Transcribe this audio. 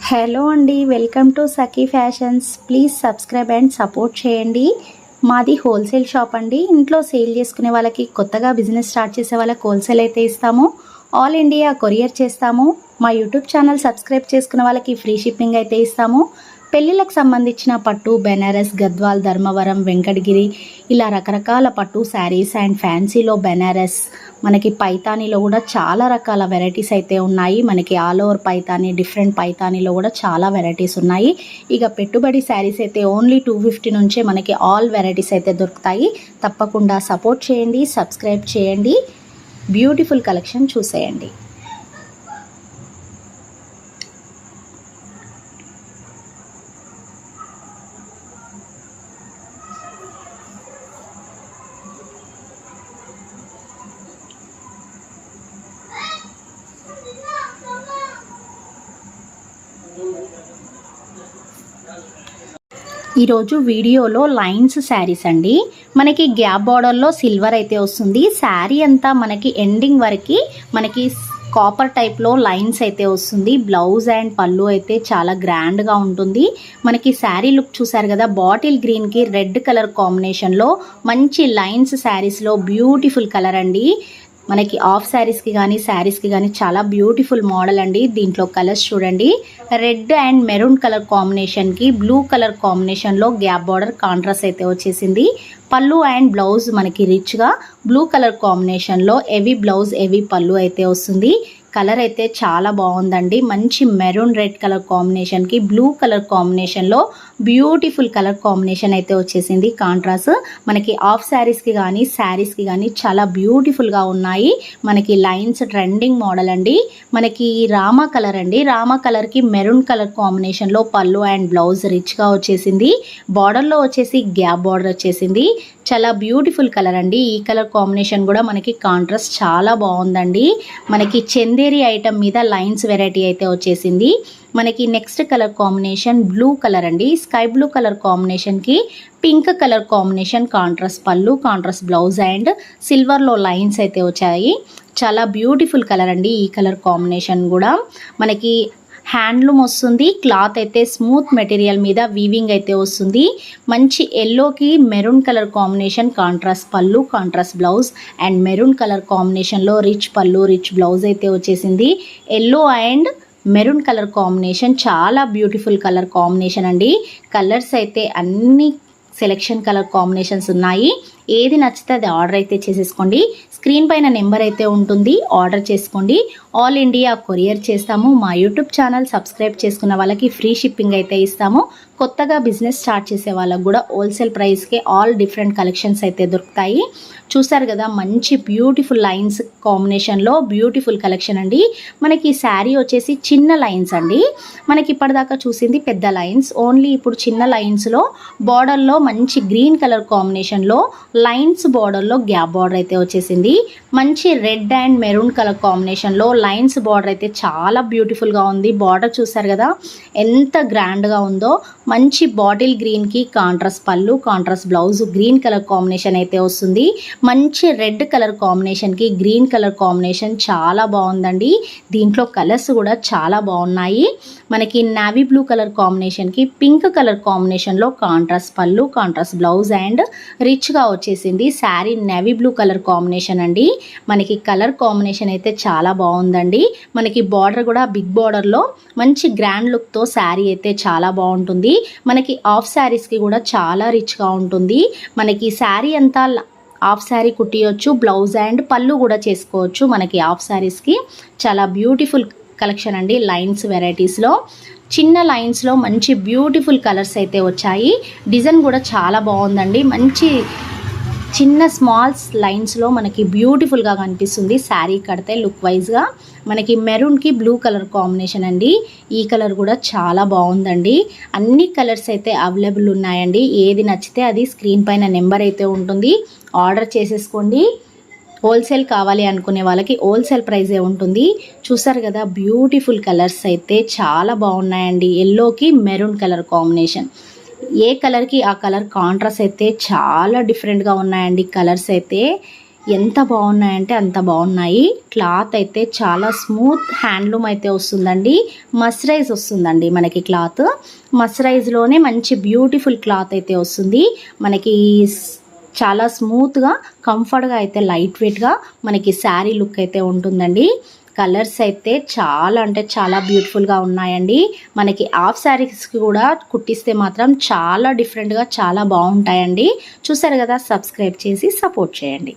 Hello అండి, welcome to Sakhi fashions. Please subscribe and support చేయండి. మాది హోల్సేల్ షాప్ అండి. ఇంట్లో సేల్ చేసుకునే వాళ్ళకి, కొత్తగా బిజినెస్ స్టార్ట్ చేసే వాళ్ళకి హోల్సేల్ అయితే ఇస్తాము. ఆల్ ఇండియా కొరియర్ చేస్తాము. మా యూట్యూబ్ ఛానల్ సబ్స్క్రైబ్ చేసుకునే వాళ్ళకి ఫ్రీ షిప్పింగ్ అయితే ఇస్తాము. పెళ్ళిళ్ళకు సంబంధించిన పట్టు, బెనారస్, గద్వాల్, ధర్మవరం, వెంకటగిరి ఇలా రకరకాల పట్టు శారీస్ అండ్ ఫ్యాన్సీలో బెనారస్, మనకి పైతానీలో కూడా చాలా రకాల వెరైటీస్ అయితే ఉన్నాయి. మనకి ఆల్ ఓవర్ పైతానీ, డిఫరెంట్ పైతానీలో కూడా చాలా వెరైటీస్ ఉన్నాయి. ఇక పెట్టుబడి శారీస్ అయితే ఓన్లీ 250 నుంచే మనకి ఆల్ వెరైటీస్ అయితే దొరుకుతాయి. తప్పకుండా సపోర్ట్ చేయండి, సబ్స్క్రైబ్ చేయండి, బ్యూటిఫుల్ కలెక్షన్ చూసేయండి. ఈరోజు వీడియోలో లైన్స్ శారీస్ అండి. మనకి గ్యాప్ బార్డర్లో సిల్వర్ అయితే వస్తుంది. శారీ అంతా మనకి ఎండింగ్ వరకు మనకి కాపర్ టైప్లో లైన్స్ అయితే వస్తుంది. బ్లౌజ్ అండ్ పళ్ళు అయితే చాలా గ్రాండ్గా ఉంటుంది. మనకి శారీ లుక్ చూసారు కదా, బాటిల్ గ్రీన్కి రెడ్ కలర్ కాంబినేషన్లో మంచి లైన్స్ శారీస్లో బ్యూటిఫుల్ కలర్ అండి. మనకి ఆఫ్ శారీస్కి కానీ శారీస్కి కానీ చాలా బ్యూటిఫుల్ మోడల్ అండి. దీంట్లో కలర్స్ చూడండి, రెడ్ అండ్ మెరూన్ కలర్ కాంబినేషన్కి బ్లూ కలర్ కాంబినేషన్లో గ్యాప్ బార్డర్ కాంట్రాస్ట్ అయితే వచ్చేసింది. పళ్ళు అండ్ బ్లౌజ్ మనకి రిచ్గా బ్లూ కలర్ కాంబినేషన్లో హెవీ బ్లౌజ్, హెవీ పళ్ళు అయితే వస్తుంది. కలర్ అయితే చాలా బాగుందండి. మంచి మెరూన్ రెడ్ కలర్ కాంబినేషన్కి బ్లూ కలర్ కాంబినేషన్లో బ్యూటిఫుల్ కలర్ కాంబినేషన్ అయితే వచ్చేసింది. కాంట్రాస్ట్ మనకి ఆఫ్ శారీస్కి కానీ శారీస్కి కానీ చాలా బ్యూటిఫుల్గా ఉన్నాయి. మనకి లైన్స్ ట్రెండింగ్ మోడల్ అండి. మనకి రామా కలర్ అండి. రామా కలర్కి మెరూన్ కలర్ కాంబినేషన్లో పళ్ళు అండ్ బ్లౌజ్ రిచ్గా వచ్చేసింది. బార్డర్లో వచ్చేసి గ్యాప్ బార్డర్ వచ్చేసింది. చాలా బ్యూటిఫుల్ కలర్ అండి. ఈ కలర్ కాంబినేషన్ కూడా మనకి కాంట్రాస్ట్ చాలా బాగుందండి. మనకి చందేరి ఐటమ్ మీద లైన్స్ వెరైటీ అయితే వచ్చేసింది. మనకి next colour combination blue colour అండి. స్కై బ్లూ కలర్ కాంబినేషన్కి పింక్ కలర్ కాంబినేషన్, కాంట్రాస్ట్ పళ్ళు, కాంట్రాస్ట్ బ్లౌజ్ అండ్ సిల్వర్లో లైన్స్ అయితే వచ్చాయి. చాలా బ్యూటిఫుల్ కలర్ అండి. ఈ కలర్ కాంబినేషన్ కూడా మనకి హ్యాండ్లూమ్ వస్తుంది. క్లాత్ అయితే స్మూత్ మెటీరియల్ మీద వీవింగ్ అయితే వస్తుంది. మంచి ఎల్లోకి మెరూన్ కలర్ కాంబినేషన్, కాంట్రాస్ట్ పళ్ళు, contrast blouse and maroon colour కాంబినేషన్లో రిచ్ పళ్ళు, రిచ్ బ్లౌజ్ అయితే వచ్చేసింది. Yellow and maroon colour combination చాలా బ్యూటిఫుల్ కలర్ కాంబినేషన్ అండి. కలర్స్ అయితే అన్ని సెలెక్షన్ కలర్ కాంబినేషన్స్ ఉన్నాయి. ఏది నచ్చితే అది ఆర్డర్ అయితే చేసేసుకోండి. స్క్రీన్ పైన నెంబర్ అయితే ఉంటుంది, ఆర్డర్ చేసుకోండి. ఆల్ ఇండియా కొరియర్ చేస్తాము. మా యూట్యూబ్ ఛానల్ సబ్స్క్రైబ్ చేసుకున్న వాళ్ళకి ఫ్రీ షిప్పింగ్ అయితే ఇస్తాము. కొత్తగా బిజినెస్ స్టార్ట్ చేసే వాళ్ళకు కూడా హోల్సేల్ ప్రైస్కే ఆల్ డిఫరెంట్ కలెక్షన్స్ అయితే దొరుకుతాయి. చూసారు కదా, మంచి బ్యూటిఫుల్ లైన్స్ కాంబినేషన్లో బ్యూటిఫుల్ కలెక్షన్ అండి. మనకి శారీ వచ్చేసి చిన్న లైన్స్ అండి. మనకి ఇప్పటిదాకా చూసింది పెద్ద లైన్స్, ఓన్లీ ఇప్పుడు చిన్న లైన్స్లో బార్డర్లో మంచి గ్రీన్ కలర్ కాంబినేషన్లో లైన్స్ బార్డర్లో గ్యాప్ బార్డర్ అయితే వచ్చేసింది. మంచి రెడ్ అండ్ మెరూన్ కలర్ కాంబినేషన్లో లైన్స్ బార్డర్ అయితే చాలా బ్యూటిఫుల్గా ఉంది. బార్డర్ చూసారు కదా ఎంత గ్రాండ్గా ఉందో. మంచి బాటిల్ గ్రీన్కి కాంట్రాస్ట్ పళ్ళు, contrast blouse, green colour combination అయితే వస్తుంది. మంచి రెడ్ కలర్ కాంబినేషన్కి గ్రీన్ కలర్ కాంబినేషన్ చాలా బాగుందండి. దీంట్లో కలర్స్ కూడా చాలా బాగున్నాయి. మనకి నావీ బ్లూ కలర్ కాంబినేషన్కి పింక్ కలర్ కాంబినేషన్లో కాంట్రాస్ట్ పళ్ళు, కాంట్రాస్ట్ బ్లౌజ్ అండ్ రిచ్గా వచ్చేసింది. Sari navy blue colour combination అండి. మనకి కలర్ కాంబినేషన్ అయితే చాలా బాగుందండి. మనకి బార్డర్ కూడా బిగ్ బార్డర్లో మంచి గ్రాండ్ లుక్తో శారీ అయితే చాలా బాగుంటుంది. మనకి ఆఫ్ శారీస్కి కూడా చాలా రిచ్గా ఉంటుంది. మనకి శారీ అంతా హాఫ్ శారీ కుట్టియొచ్చు, బ్లౌజ్ అండ్ పళ్ళు కూడా చేసుకోవచ్చు. మనకి హాఫ్ శారీస్కి చాలా బ్యూటిఫుల్ కలెక్షన్ అండి. లైన్స్ వెరైటీస్లో చిన్న లైన్స్లో మంచి బ్యూటిఫుల్ కలర్స్ అయితే వచ్చాయి. డిజైన్ కూడా చాలా బాగుందండి. మంచి చిన్న స్మాల్స్ లైన్స్లో మనకి బ్యూటిఫుల్గా కనిపిస్తుంది. శారీ కడితే లుక్ వైజ్గా మనకి మెరూన్కి బ్లూ కలర్ కాంబినేషన్ అండి. ఈ కలర్ కూడా చాలా బాగుందండి. అన్ని కలర్స్ అయితే అవైలబుల్ ఉన్నాయండి. ఏది నచ్చితే అది స్క్రీన్ పైన నెంబర్ అయితే ఉంటుంది, ఆర్డర్ చేసేసుకోండి. హోల్సేల్ కావాలి అనుకునే వాళ్ళకి హోల్సేల్ ప్రైజే ఉంటుంది. చూసారు కదా, బ్యూటిఫుల్ కలర్స్ అయితే చాలా బాగున్నాయండి. ఎల్లోకి మెరూన్ కలర్ కాంబినేషన్, ఏ కలర్కి ఆ కలర్ కాంట్రాస్ట్ అయితే చాలా డిఫరెంట్గా ఉన్నాయండి. కలర్స్ అయితే ఎంత బాగున్నాయంటే అంత బాగున్నాయి. క్లాత్ అయితే చాలా స్మూత్ హ్యాండ్లూమ్ అయితే వస్తుందండి. మస్రైజ్ వస్తుందండి మనకి క్లాత్. మస్రైజ్లోనే మంచి బ్యూటిఫుల్ క్లాత్ అయితే వస్తుంది మనకి. చాలా స్మూత్గా కంఫర్ట్గా అయితే లైట్ వెయిట్గా మనకి శారీ లుక్ అయితే ఉంటుందండి. కలర్స్ అయితే చాలా అంటే చాలా బ్యూటిఫుల్గా ఉన్నాయండి. మనకి హాఫ్ శారీస్కి కూడా కుట్టిస్తే మాత్రం చాలా డిఫరెంట్గా చాలా బాగుంటాయండి. చూసారు కదా, సబ్స్క్రైబ్ చేసి సపోర్ట్ చేయండి.